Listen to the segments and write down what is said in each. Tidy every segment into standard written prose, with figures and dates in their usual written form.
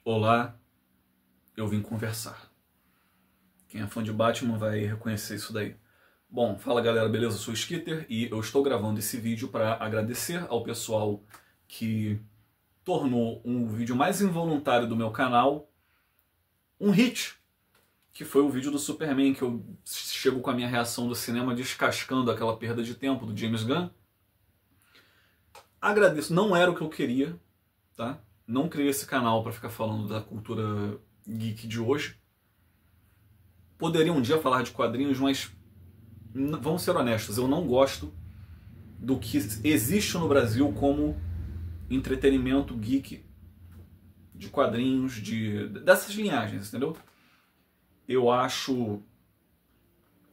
Olá, eu vim conversar. Quem é fã de Batman vai reconhecer isso daí. Bom, fala galera, beleza? Eu sou o Skitter e eu estou gravando esse vídeo para agradecer ao pessoal que tornou um vídeo mais involuntário do meu canal um hit, que foi o vídeo do Superman, que eu chego com a minha reação do cinema descascando aquela perda de tempo do James Gunn. Agradeço, não era o que eu queria, tá? Não criei esse canal para ficar falando da cultura geek de hoje. Poderia um dia falar de quadrinhos, mas vamos ser honestos, eu não gosto do que existe no Brasil como entretenimento geek de quadrinhos, dessas linhagens, entendeu? Eu acho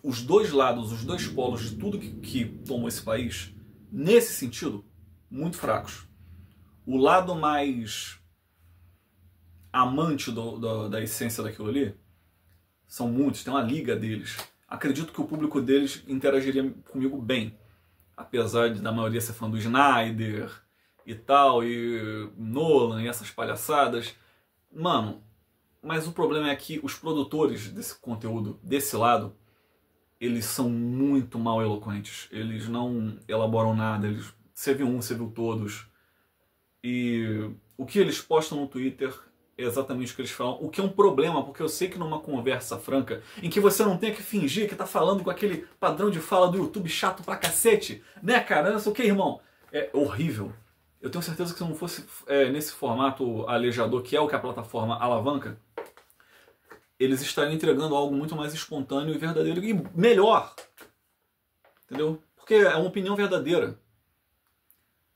os dois lados, os dois polos de tudo que tomou esse país, nesse sentido, muito fracos. O lado mais amante da essência daquilo ali são muitos, tem uma liga deles. Acredito que o público deles interagiria comigo bem, apesar da maioria ser fã do Snyder e tal, e Nolan e essas palhaçadas. Mano, mas o problema é que os produtores desse conteúdo, desse lado, eles são muito mal eloquentes. Eles não elaboram nada, você viu um, você viu todos. E o que eles postam no Twitter é exatamente o que eles falam, o que é um problema, porque eu sei que numa conversa franca, em que você não tem que fingir que tá falando com aquele padrão de fala do YouTube chato pra cacete, né, cara? Não sei o que, irmão. É horrível. Eu tenho certeza que se não fosse nesse formato alejador, que é o que a plataforma alavanca, eles estariam entregando algo muito mais espontâneo e verdadeiro e melhor. Entendeu? Porque é uma opinião verdadeira.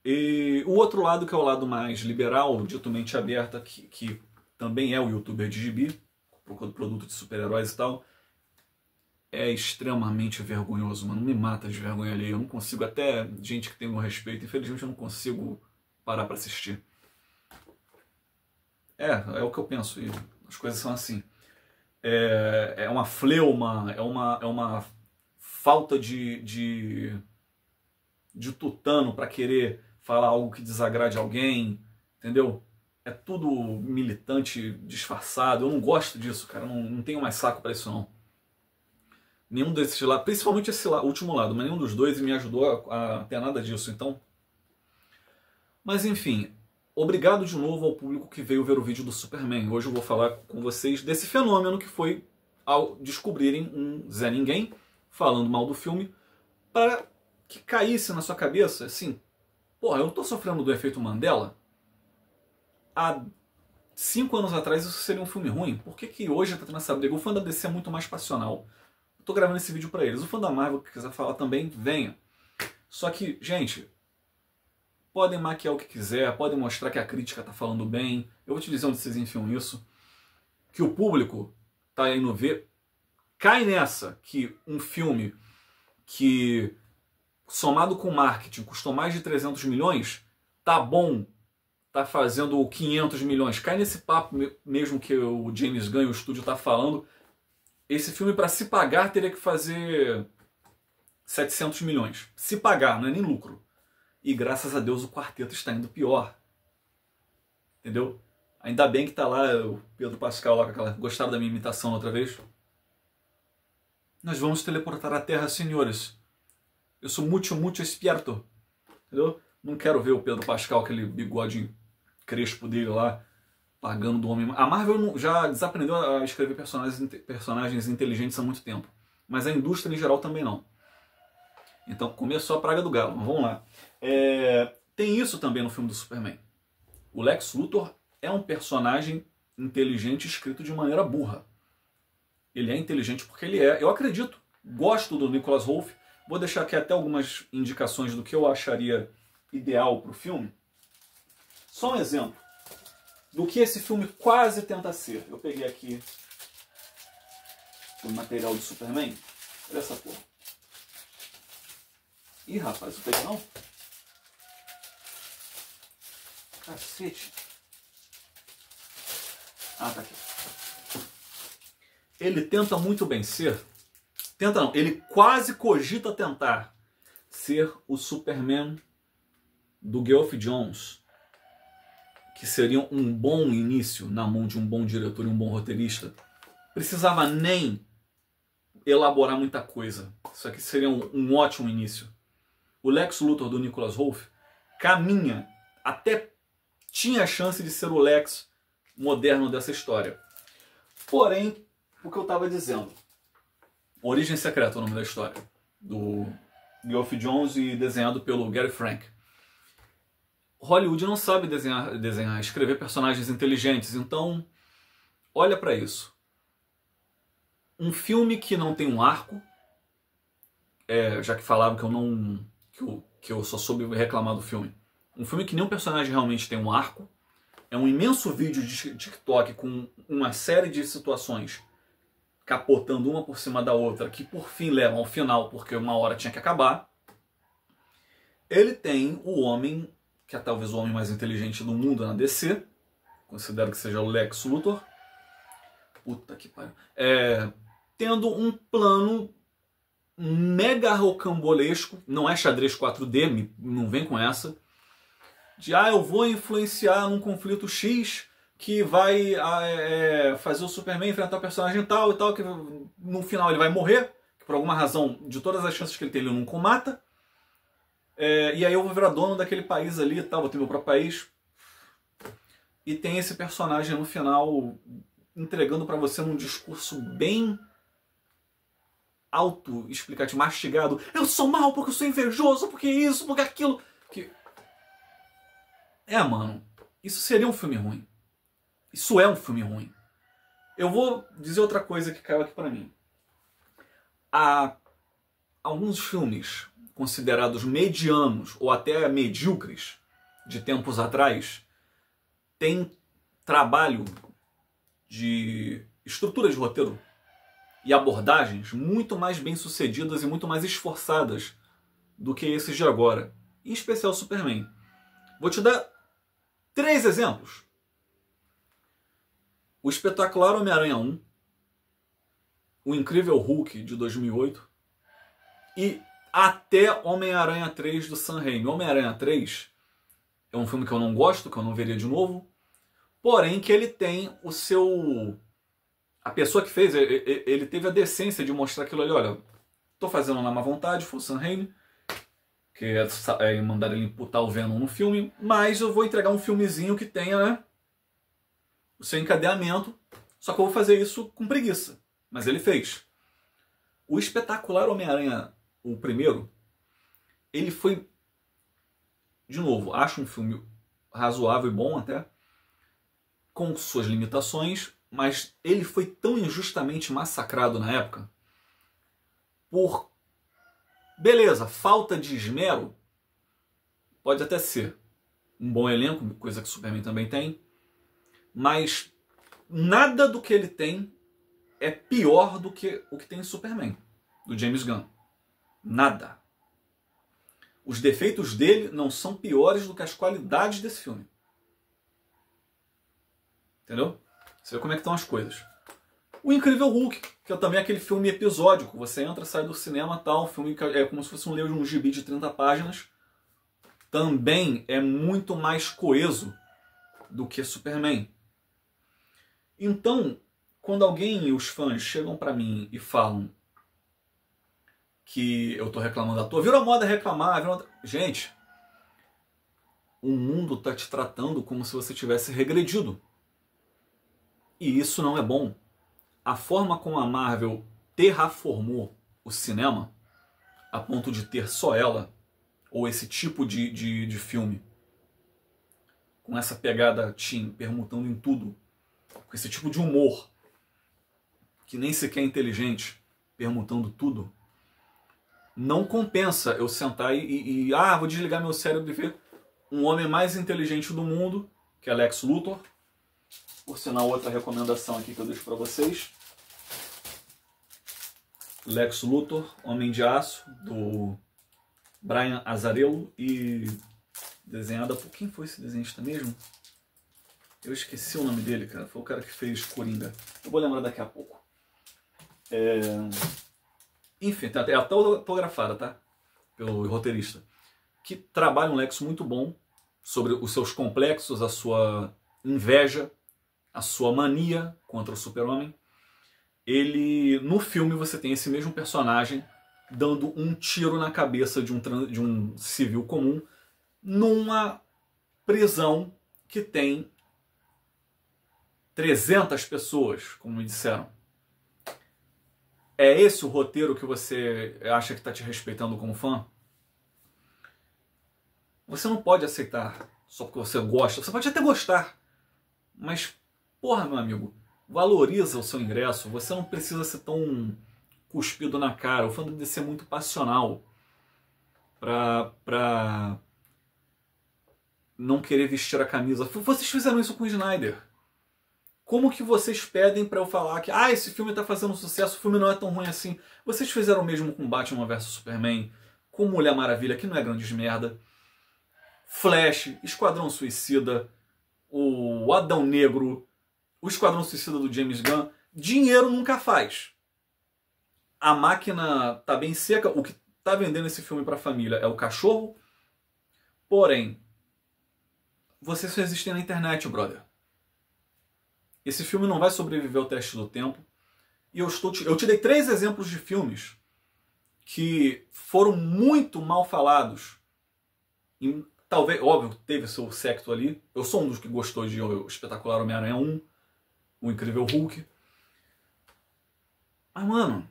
E o outro lado, que é o lado mais liberal, dito mente aberta, que também é o youtuber de gibi, produto de super-heróis e tal, é extremamente vergonhoso, mano. Me mata de vergonha ali. Eu não consigo, até gente que tem um respeito, infelizmente eu não consigo parar pra assistir. É o que eu penso, e as coisas são assim. É uma fleuma, é uma falta de tutano pra querer falar algo que desagrade alguém, entendeu? É tudo militante disfarçado. Eu não gosto disso, cara. Não tenho mais saco pra isso, não. Nenhum desses lados, principalmente esse último lado, mas nenhum dos dois me ajudou a ter nada disso, então. Mas enfim, obrigado de novo ao público que veio ver o vídeo do Superman. Hoje eu vou falar com vocês desse fenômeno que foi ao descobrirem um Zé Ninguém falando mal do filme, para que caísse na sua cabeça assim: porra, eu não tô sofrendo do efeito Mandela? Há 5 anos atrás isso seria um filme ruim. Por que hoje tá tendo essa briga? O fã da DC é muito mais passional. Eu tô gravando esse vídeo pra eles. O fã da Marvel que quiser falar também, venha. Só que, gente, podem maquiar o que quiser, podem mostrar que a crítica tá falando bem. Eu vou te dizer onde vocês enfiam isso. Que o público tá indo ver. Cai nessa que um filme que, somado com marketing, custou mais de 300 milhões, tá bom, tá fazendo 500 milhões. Cai nesse papo mesmo que o James Gunn e o estúdio tá falando. Esse filme, para se pagar, teria que fazer 700 milhões. Se pagar, não é nem lucro. E graças a Deus o quarteto está indo pior. Entendeu? Ainda bem que tá lá o Pedro Pascal lá com aquela... Gostaram da minha imitação outra vez? Nós vamos teleportar a Terra, senhores. Eu sou muito esperto. Entendeu? Não quero ver o Pedro Pascal, aquele bigode crespo dele lá, pagando do homem. A Marvel já desaprendeu a escrever personagens inteligentes há muito tempo. Mas a indústria em geral também não. Então começou a praga do galo. Mas vamos lá. Tem isso também no filme do Superman. O Lex Luthor é um personagem inteligente escrito de maneira burra. Ele é inteligente porque ele é. Eu acredito. Gosto do Nicholas Hoult. Vou deixar aqui até algumas indicações do que eu acharia ideal para o filme. Só um exemplo do que esse filme quase tenta ser. Eu peguei aqui o material do Superman. Olha essa porra. Ih, rapaz, não peguei não? Cacete. Ah, tá aqui. Ele tenta muito bem ser. Tenta não, ele quase cogita tentar ser o Superman do Geoff Johns, que seria um bom início na mão de um bom diretor e um bom roteirista, precisava nem elaborar muita coisa. Isso aqui seria um ótimo início. O Lex Luthor do Nicholas Hoult caminha, até tinha a chance de ser o Lex moderno dessa história. Porém, o que eu estava dizendo, Origem Secreta é o nome da história, do Geoff Johns e desenhado pelo Gary Frank. Hollywood não sabe desenhar, escrever personagens inteligentes, então olha para isso. Um filme que não tem um arco, já que falaram que eu só soube reclamar do filme. Um filme que nenhum personagem realmente tem um arco, é um imenso vídeo de TikTok com uma série de situações capotando uma por cima da outra, que por fim levam ao final, porque uma hora tinha que acabar. Ele tem o homem, que é talvez o homem mais inteligente do mundo na DC, considero que seja o Lex Luthor. Puta que pariu. Tendo um plano mega rocambolesco, não é xadrez 4D, não vem com essa, de eu vou influenciar num conflito X que vai fazer o Superman enfrentar o personagem tal e tal, que no final ele vai morrer, que por alguma razão, de todas as chances que ele tem, ele nunca o mata. E aí eu vou virar dono daquele país ali e tal, vou ter meu próprio país. E tem esse personagem no final entregando pra você num discurso bem auto-explicativo, mastigado. Eu sou mal porque eu sou invejoso, porque isso, porque aquilo. Mano, isso seria um filme ruim. Isso é um filme ruim. Eu vou dizer outra coisa que caiu aqui pra mim. Há alguns filmes considerados medianos ou até medíocres de tempos atrás têm trabalho de estrutura de roteiro e abordagens muito mais bem sucedidas e muito mais esforçadas do que esses de agora, em especial Superman. Vou te dar 3 exemplos. O espetacular Homem-Aranha 1, o Incrível Hulk de 2008 e até Homem-Aranha 3 do Sam Raimi. Homem-Aranha 3 é um filme que eu não gosto, que eu não veria de novo, porém que ele tem o seu... A pessoa que fez, ele teve a decência de mostrar aquilo ali, olha, tô fazendo na má vontade, foi o Sam Raimi, que mandaram ele imputar o Venom no filme, mas eu vou entregar um filmezinho que tenha, né, o seu encadeamento, só que eu vou fazer isso com preguiça. Mas ele fez. O espetacular Homem-Aranha, o primeiro, ele foi, de novo, acho um filme razoável e bom até, com suas limitações, mas ele foi tão injustamente massacrado na época por, beleza, falta de esmero, pode até ser um bom elenco, coisa que o Superman também tem, mas nada do que ele tem é pior do que o que tem em Superman, do James Gunn. Nada. Os defeitos dele não são piores do que as qualidades desse filme. Entendeu? Você vê como é que estão as coisas. O Incrível Hulk, que é também aquele filme episódico. Você entra, sai do cinema, tal, filme que é como se fosse um gibi de 30 páginas. Também é muito mais coeso do que Superman. Então, quando alguém e os fãs chegam pra mim e falam que eu tô reclamando à toa, virou moda reclamar, gente, o mundo tá te tratando como se você tivesse regredido. E isso não é bom. A forma como a Marvel terraformou o cinema, a ponto de ter só ela, ou esse tipo de filme, com essa pegada teen, permutando em tudo, com esse tipo de humor, que nem sequer é inteligente, permutando tudo, não compensa eu sentar vou desligar meu cérebro e ver um homem mais inteligente do mundo, que é Lex Luthor. Por sinal, outra recomendação aqui que eu deixo para vocês. Lex Luthor, Homem de Aço, do Brian Azzarello, e desenhada por... Quem foi esse desenhista mesmo? Eu esqueci o nome dele, cara. Foi o cara que fez Coringa. Eu vou lembrar daqui a pouco. Enfim, é até autografada, tá? Pelo roteirista. Que trabalha um Lex muito bom. sobre os seus complexos, a sua inveja, a sua mania contra o Super-Homem. No filme você tem esse mesmo personagem dando um tiro na cabeça de um civil comum numa prisão que tem 300 pessoas, como me disseram. É esse o roteiro que você acha que está te respeitando como fã? Você não pode aceitar só porque você gosta. Você pode até gostar, mas, porra, meu amigo, valoriza o seu ingresso. Você não precisa ser tão cuspido na cara. O fã deve ser muito passional pra não querer vestir a camisa. Vocês fizeram isso com o Snyder. Como que vocês pedem pra eu falar que esse filme tá fazendo sucesso, o filme não é tão ruim assim? Vocês fizeram o mesmo com Batman vs Superman, com Mulher Maravilha, que não é grande merda, Flash, Esquadrão Suicida, o Adão Negro, o Esquadrão Suicida do James Gunn. Dinheiro nunca faz. A máquina tá bem seca. O que tá vendendo esse filme pra família é o cachorro. Porém, vocês só existem na internet, brother. Esse filme não vai sobreviver ao teste do tempo. E eu te dei 3 exemplos de filmes que foram muito mal falados. E, talvez, óbvio, teve seu secto ali. Eu sou um dos que gostou de O Espetacular Homem-Aranha 1, O Incrível Hulk. Mas, mano,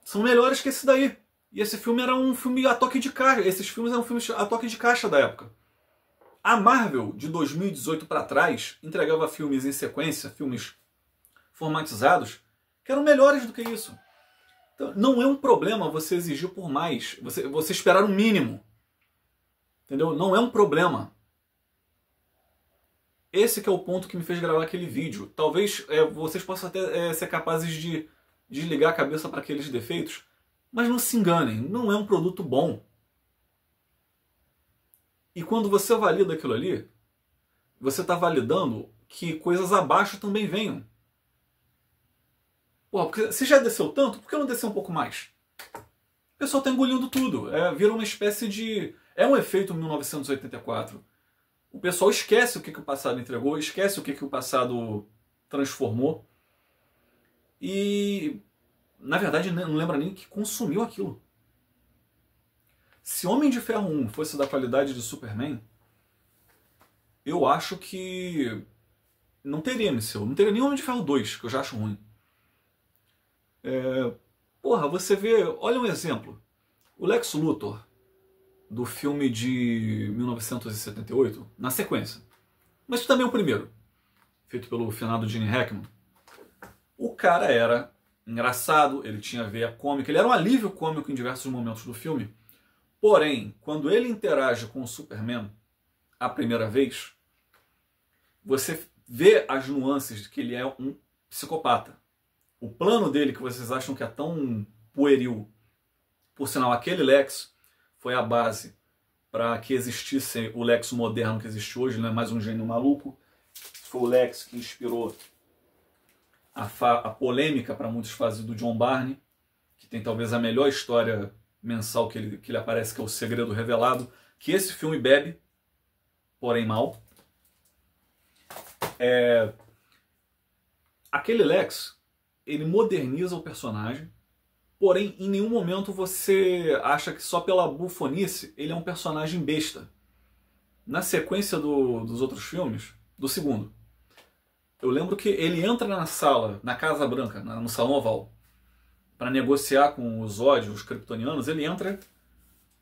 são melhores que esse daí. E esse filme era um filme a toque de caixa. Esses filmes eram filmes a toque de caixa da época. A Marvel, de 2018 para trás, entregava filmes em sequência, filmes formatizados, que eram melhores do que isso. Então, não é um problema você exigir por mais, você esperar o mínimo. Entendeu? Não é um problema. Esse que é o ponto que me fez gravar aquele vídeo. Talvez vocês possam até ser capazes de desligar a cabeça para aqueles defeitos, mas não se enganem, não é um produto bom. E quando você valida aquilo ali, você está validando que coisas abaixo também venham. Porra, porque se já desceu tanto, por que não descer um pouco mais? O pessoal está engolindo tudo. Vira uma espécie de... É um efeito 1984. O pessoal esquece o que o passado entregou, esquece o que o passado transformou. E, na verdade, não lembra nem que consumiu aquilo. Se Homem de Ferro 1 fosse da qualidade de Superman, eu acho que não teria MCU. Não teria nem Homem de Ferro 2, que eu já acho ruim. Porra, você vê... Olha um exemplo. O Lex Luthor, do filme de 1978, na sequência. Mas também o primeiro, feito pelo finado Gene Hackman. O cara era engraçado, ele tinha veia cômica, ele era um alívio cômico em diversos momentos do filme. Porém, quando ele interage com o Superman a primeira vez, você vê as nuances de que ele é um psicopata. O plano dele, que vocês acham que é tão pueril, por sinal, aquele Lex foi a base para que existisse o Lex moderno que existe hoje, não é mais um gênio maluco. Foi o Lex que inspirou a polêmica para muitos fãs do John Barney, que tem talvez a melhor história mensal que ele aparece, que é O Segredo Revelado, que esse filme bebe, porém mal. Aquele Lex, ele moderniza o personagem, porém em nenhum momento você acha que só pela bufonice ele é um personagem besta. Na sequência dos outros filmes, do segundo, eu lembro que ele entra na sala, na Casa Branca, no Salão Oval, para negociar com os Zod, os kryptonianos. Ele entra,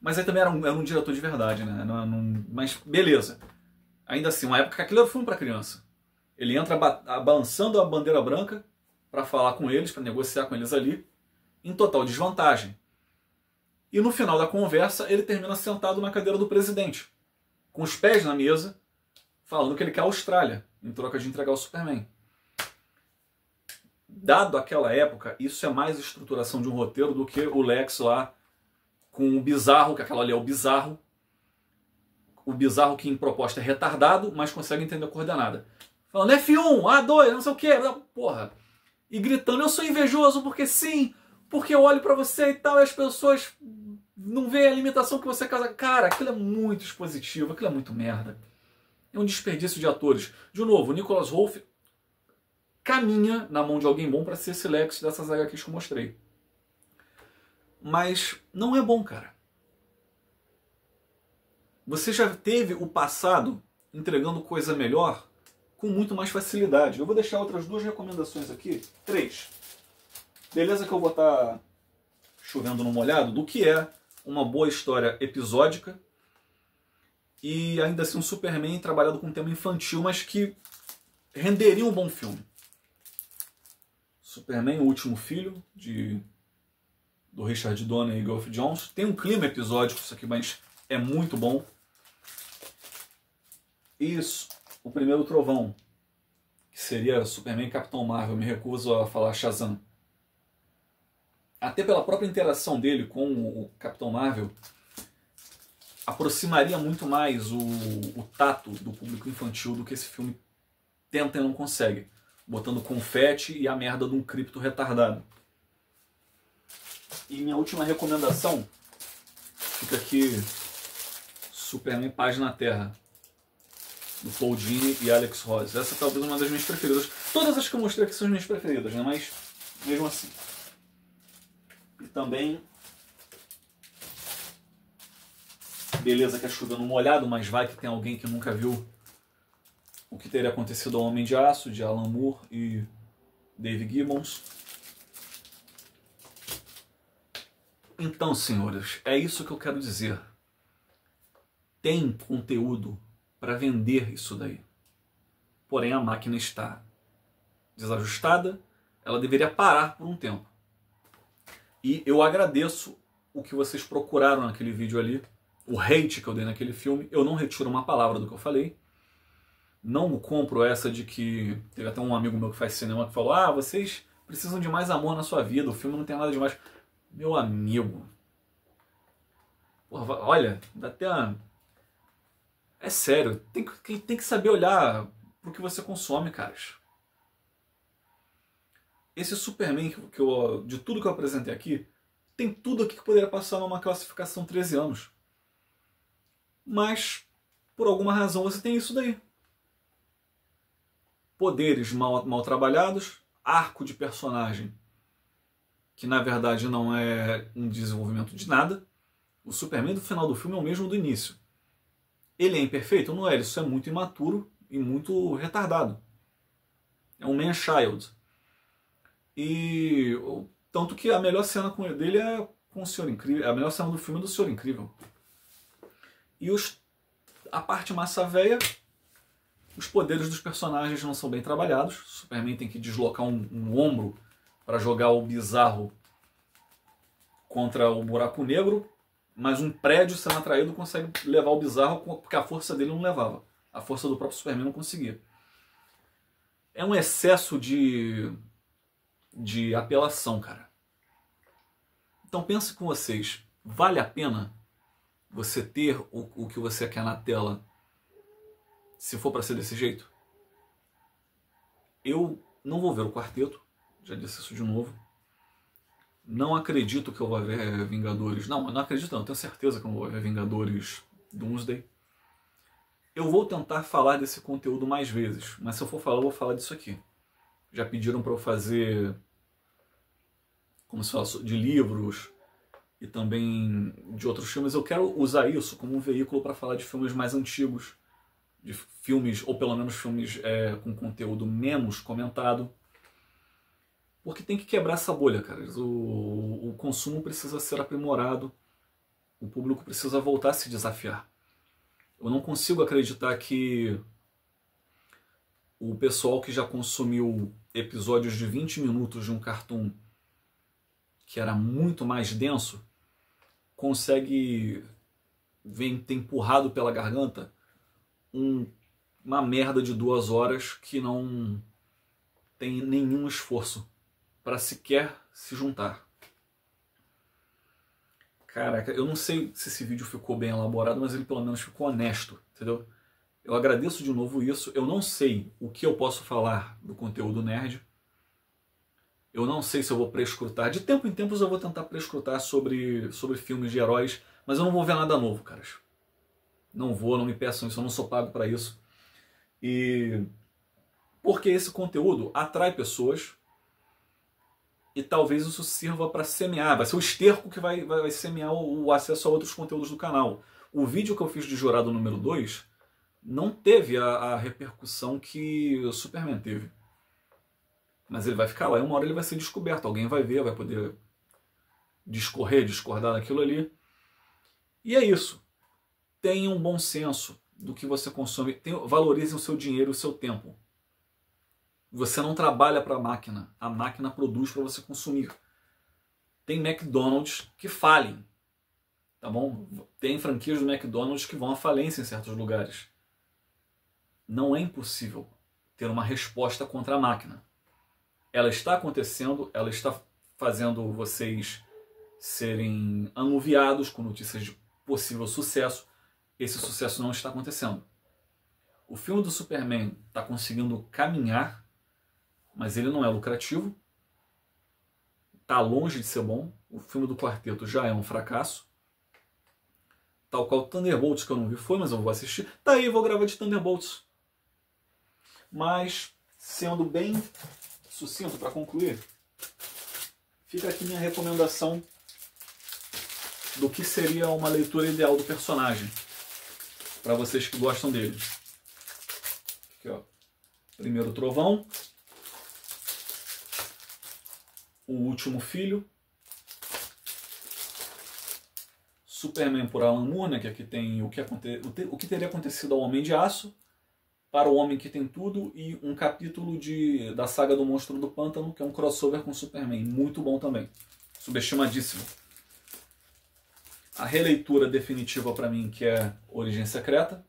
mas aí também era um diretor de verdade, né? Mas beleza. Ainda assim, uma época que aquilo era um filme para criança. Ele entra balançando a bandeira branca para falar com eles, para negociar com eles ali, em total desvantagem. E no final da conversa, ele termina sentado na cadeira do presidente, com os pés na mesa, falando que ele quer a Austrália, em troca de entregar o Superman. Dado aquela época, isso é mais estruturação de um roteiro do que o Lex lá com o bizarro, que aquela ali é o bizarro que em proposta é retardado, mas consegue entender a coordenada. Falando F1, A2, não sei o que, porra. E gritando, eu sou invejoso porque sim, porque eu olho pra você e tal, e as pessoas não veem a limitação que você causa. Cara, aquilo é muito expositivo, aquilo é muito merda. É um desperdício de atores. De novo, o Nicholas Hoult caminha na mão de alguém bom para ser esse Lex dessas HQs que eu mostrei. Mas não é bom, cara. Você já teve o passado entregando coisa melhor com muito mais facilidade. Eu vou deixar outras 2 recomendações aqui. 3. Beleza que eu vou estar chovendo no molhado do que é uma boa história episódica e ainda assim um Superman trabalhado com um tema infantil, mas que renderia um bom filme. Superman, o último filho do Richard Donner e Geoff Johns. Tem um clima episódico isso aqui, mas é muito bom. Isso, o primeiro trovão, que seria Superman e Capitão Marvel. Me recuso a falar Shazam. Até pela própria interação dele com o Capitão Marvel, aproximaria muito mais o tato do público infantil do que esse filme tenta e não consegue, botando confete e a merda de um cripto retardado. E minha última recomendação fica aqui: Superman Paz na Terra, do Paul Dini e Alex Ross. Essa é talvez uma das minhas preferidas. Todas as que eu mostrei aqui são as minhas preferidas, né? Mas mesmo assim. E também, beleza que é chovendo molhado, mas vai que tem alguém que nunca viu O que Teria Acontecido ao Homem de Aço, de Alan Moore e Dave Gibbons. Então, senhores, é isso que eu quero dizer. Tem conteúdo para vender isso daí. Porém, a máquina está desajustada, ela deveria parar por um tempo. E eu agradeço o que vocês procuraram naquele vídeo ali, o hate que eu dei naquele filme. Eu não retiro uma palavra do que eu falei. Não compro essa de que... Teve até um amigo meu que faz cinema que falou: ah, vocês precisam de mais amor na sua vida, o filme não tem nada demais. Meu amigo, porra, olha, dá até uma... É sério, tem que saber olhar pro que você consome, caras. Esse Superman de tudo que eu apresentei aqui, tem tudo aqui que poderia passar numa classificação 13 anos. Mas, por alguma razão, você tem isso daí. Poderes mal trabalhados, arco de personagem que na verdade não é um desenvolvimento de nada. O Superman do final do filme é o mesmo do início. Ele é imperfeito? Não é, ele só é muito imaturo e muito retardado. É um man-child. E tanto que a melhor cena dele é com o Senhor Incrível. A melhor cena do filme é do Senhor Incrível. E a parte massa véia, os poderes dos personagens não são bem trabalhados. O Superman tem que deslocar um ombro para jogar o bizarro contra o buraco negro, mas um prédio sendo atraído consegue levar o bizarro porque a força dele não levava. A força do próprio Superman não conseguia. É um excesso de apelação, cara. Então pense com vocês, vale a pena você ter o que você quer na tela se for para ser desse jeito? Eu não vou ver o quarteto, já disse isso de novo. Não acredito que eu vou ver Vingadores. Não, eu não acredito não, tenho certeza que eu não vou ver Vingadores Doomsday. Eu vou tentar falar desse conteúdo mais vezes, mas se eu for falar, eu vou falar disso aqui. Já pediram para eu fazer, como se fala, de livros e também de outros filmes. Eu quero usar isso como um veículo para falar de filmes mais antigos, de filmes, ou pelo menos filmes com conteúdo menos comentado. Porque tem que quebrar essa bolha, cara. O consumo precisa ser aprimorado, o público precisa voltar a se desafiar. Eu não consigo acreditar que o pessoal que já consumiu episódios de 20 minutos de um cartoon que era muito mais denso consegue ter empurrado pela garganta uma merda de 2 horas que não tem nenhum esforço para sequer se juntar. Caraca, eu não sei se esse vídeo ficou bem elaborado, mas ele pelo menos ficou honesto, entendeu? Eu agradeço de novo isso. Eu não sei o que eu posso falar do conteúdo nerd. Eu não sei se eu vou prescrutar. De tempo em tempos eu vou tentar prescrutar sobre filmes de heróis, mas eu não vou ver nada novo, caras. Não vou, não me peçam isso, eu não sou pago para isso. E porque esse conteúdo atrai pessoas e talvez isso sirva para semear, vai ser o esterco que vai semear o acesso a outros conteúdos do canal. O vídeo que eu fiz de Jurado número 2 não teve a repercussão que o Superman teve. Mas ele vai ficar lá e uma hora ele vai ser descoberto. Alguém vai ver, vai poder discordar daquilo ali. E é isso. Tenha um bom senso do que você consome. Valorize o seu dinheiro e o seu tempo. Você não trabalha para a máquina produz para você consumir. Tem McDonald's que falem, tá bom? Tem franquias do McDonald's que vão à falência em certos lugares. Não é impossível ter uma resposta contra a máquina. Ela está acontecendo, ela está fazendo vocês serem anuviados com notícias de possível sucesso. Esse sucesso não está acontecendo. O filme do Superman está conseguindo caminhar, mas ele não é lucrativo. Está longe de ser bom. O filme do Quarteto já é um fracasso. Tal qual Thunderbolts, que eu não vi, foi, mas eu vou assistir. Tá aí, eu vou gravar de Thunderbolts. Mas, sendo bem sucinto para concluir, fica aqui minha recomendação do que seria uma leitura ideal do personagem, para vocês que gostam dele. Aqui, ó. Primeiro Trovão, O Último Filho, Superman por Alan Moore, né, que aqui tem o que teria acontecido ao Homem de Aço, Para o Homem que Tem Tudo, e um capítulo da saga do Monstro do Pântano, que é um crossover com Superman, muito bom também, subestimadíssimo. A releitura definitiva para mim, que é Origem Secreta.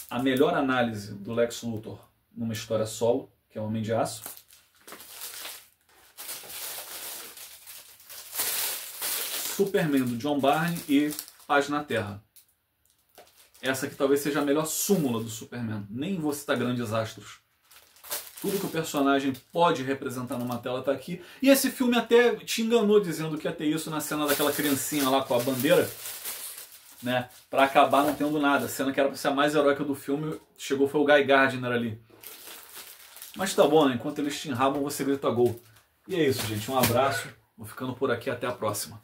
A melhor análise do Lex Luthor numa história solo, que é Homem de Aço. Superman do John Byrne e Paz na Terra. Essa aqui talvez seja a melhor súmula do Superman. Nem vou citar grandes astros. Tudo que o personagem pode representar numa tela está aqui. E esse filme até te enganou dizendo que ia ter isso na cena daquela criancinha lá com a bandeira, né? Para acabar não tendo nada. A cena que era para ser a mais heróica do filme, chegou foi o Guy Gardner ali. Mas tá bom, né? Enquanto eles te enrabam, você grita gol. E é isso, gente. Um abraço. Vou ficando por aqui. Até a próxima.